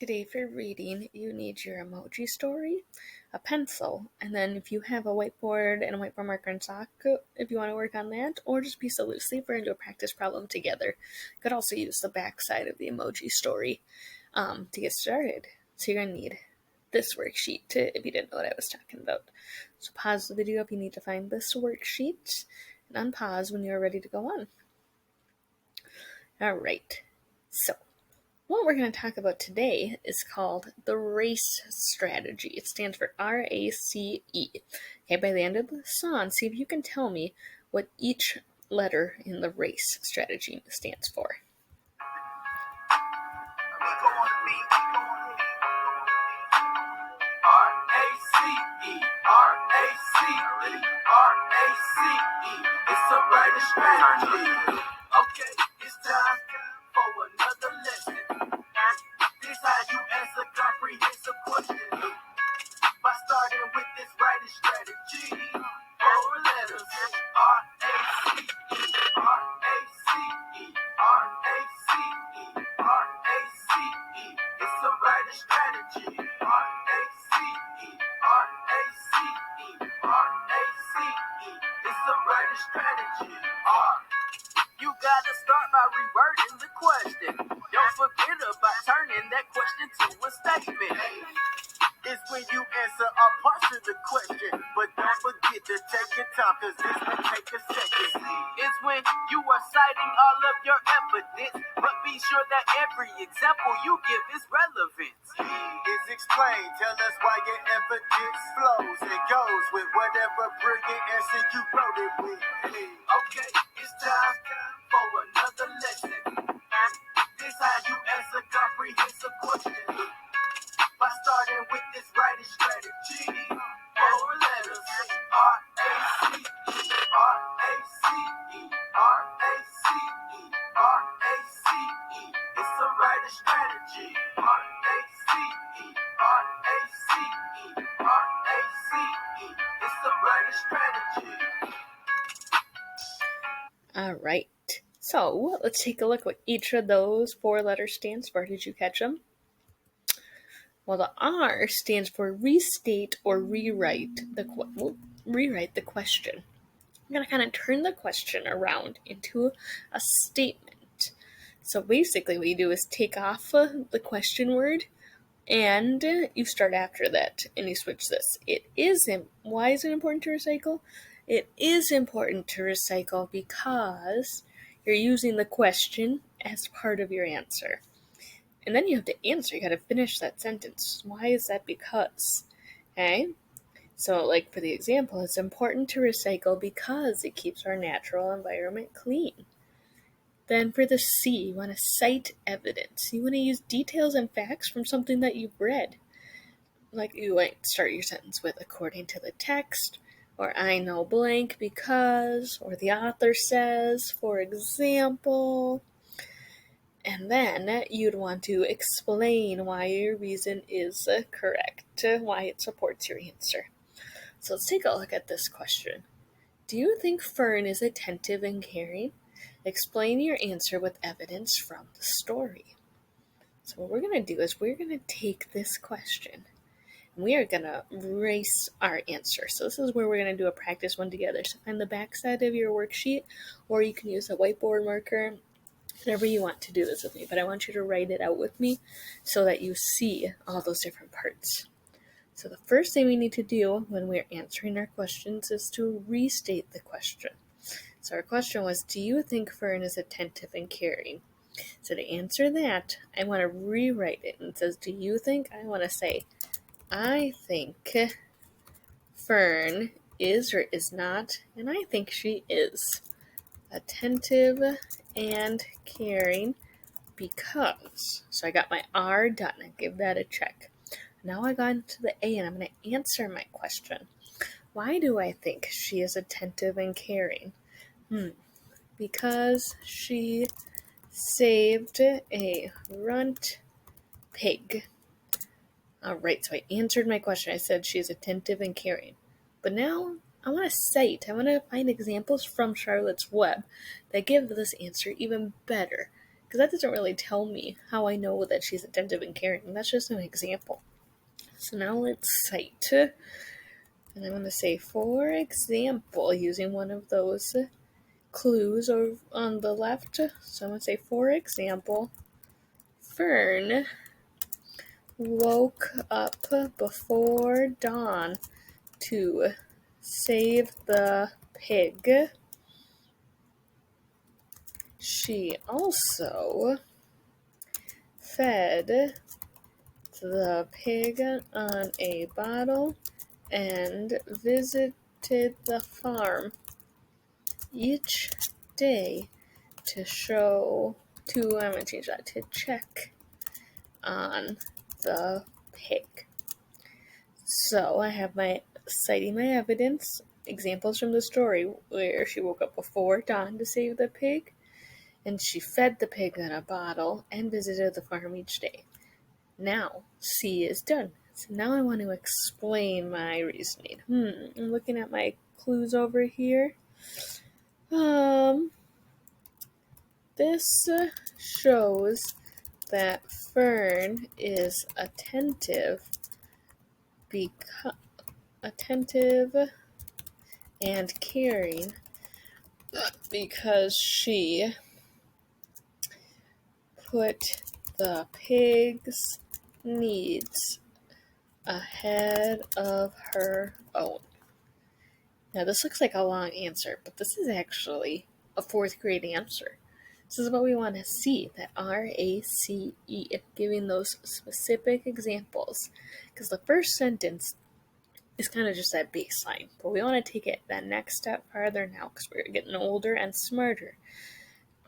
Today for reading, you need your emoji story, a pencil, and then if you have a whiteboard and a whiteboard marker and sock, if you want to work on that, or just piece of loose leaf, we're going to do a practice problem together. You could also use the back side of the emoji story to get started. So you're going to need this worksheet if you didn't know what I was talking about. So pause the video if you need to find this worksheet, and unpause when you're ready to go on. All right, so what we're going to talk about today is called the RACE strategy. It stands for RACE. Okay, by the end of the song, see if you can tell me what each letter in the RACE strategy stands for. It's a writing strategy. Okay, it's time for another lesson. This how you answer comprehensive questions by starting with this writing strategy. 4 letters: R-A-C-E, R-A-C-E, R-A-C-E, R-A-C-E. It's a writing strategy. R-A-C-E, R-A-C-E, R-A-C-E. It's a writing strategy. You gotta start by rewording the question. Don't forget about turning that question to a statement. It's when you answer a part of the question, but don't forget to take your time, cause this will take a second. It's when you are citing all of your evidence, but be sure that every example you give is relevant. It's explained, tell us why your evidence flows and goes with whatever brilliant answer you wrote it with. Okay, it's time for another lesson. This how you answer comprehensive questions by starting with this writing strategy. 4 letters: R-A-C-E, R-A-C-E, R-A-C-E, R-A-C-E. It's a writing strategy. R-A-C-E, R-A-C-E, R-A-C-E. It's a writing strategy. All right, so let's take a look what each of those 4 letters stands for. Did you catch them? Well, the R stands for restate or rewrite the question. I'm going to kind of turn the question around into a statement. So basically what you do is take off the question word and you start after that and you switch this. Why is it important to recycle? It is important to recycle because you're using the question as part of your answer. And then you have to answer. You got to finish that sentence. Why is that? Because. Okay? So, like for the example, it's important to recycle because it keeps our natural environment clean. Then for the C, you want to cite evidence. You want to use details and facts from something that you've read. Like you might start your sentence with according to the text, or I know blank because, or the author says, for example. And then you'd want to explain why your reason is correct, why it supports your answer. So let's take a look at this question. Do you think Fern is attentive and caring? Explain your answer with evidence from the story. So what we're going to do is we're going to take this question and we are going to race our answer. So this is where we're going to do a practice one together. So find the back side of your worksheet, or you can use a whiteboard marker. Whatever you want to do this with me, but I want you to write it out with me so that you see all those different parts. So the first thing we need to do when we're answering our questions is to restate the question. So our question was, do you think Fern is attentive and caring? So to answer that, I want to rewrite it. And it says, do you think? I want to say, I think Fern is or is not, and I think she is attentive and caring because. So I got my R done. I give that a check. Now I got into the A and I'm going to answer my question. Why do I think she is attentive and caring? Because she saved a runt pig. Alright, so I answered my question. I said she is attentive and caring. But now I want to find examples from Charlotte's Web that give this answer even better. because that doesn't really tell me how I know that she's attentive and caring. That's just an example. So now let's cite. And I'm going to say, for example, using one of those clues on the left. So I'm going to say, for example, Fern woke up before dawn to save the pig. She also fed the pig on a bottle and visited the farm each day to check on the pig. So I have citing my evidence, examples from the story where she woke up before dawn to save the pig, and she fed the pig in a bottle and visited the farm each day. Now, C is done. So now I want to explain my reasoning. I'm looking at my clues over here. This shows that Fern is attentive and caring because she put the pig's needs ahead of her own. Now, this looks like a long answer, but this is actually a fourth grade answer. This is what we want to see, that RACE, giving those specific examples. Because the first sentence is kind of just that baseline, but we want to take it that next step farther now because we're getting older and smarter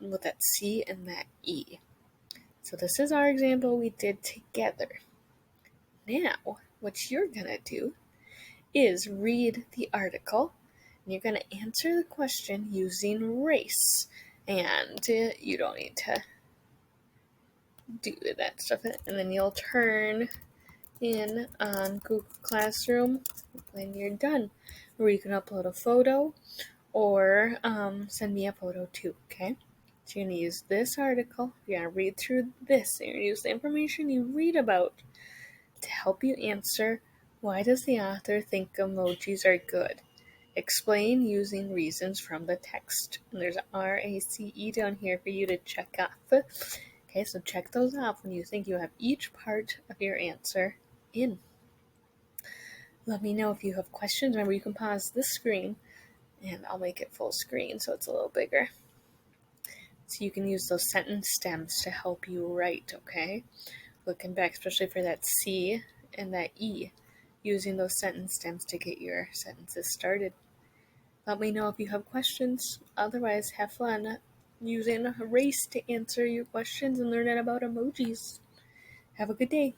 with that C and that E. So this is our example we did together. Now, what you're going to do is read the article, and you're going to answer the question using race. And you don't need to do that stuff. And then you'll turn in on Google Classroom when you're done, where you can upload a photo or send me a photo too, okay? So you're going to use this article, you're going to read through this, and you're going to use the information you read about to help you answer, why does the author think emojis are good? Explain using reasons from the text. And there's RACE down here for you to check off. Okay, so check those off when you think you have each part of your answer in. Let me know if you have questions. Remember, you can pause this screen and I'll make it full screen so it's a little bigger. So you can use those sentence stems to help you write, okay? Looking back, especially for that C and that E, using those sentence stems to get your sentences started. Let me know if you have questions. Otherwise, have fun using race to answer your questions and learning about emojis. Have a good day.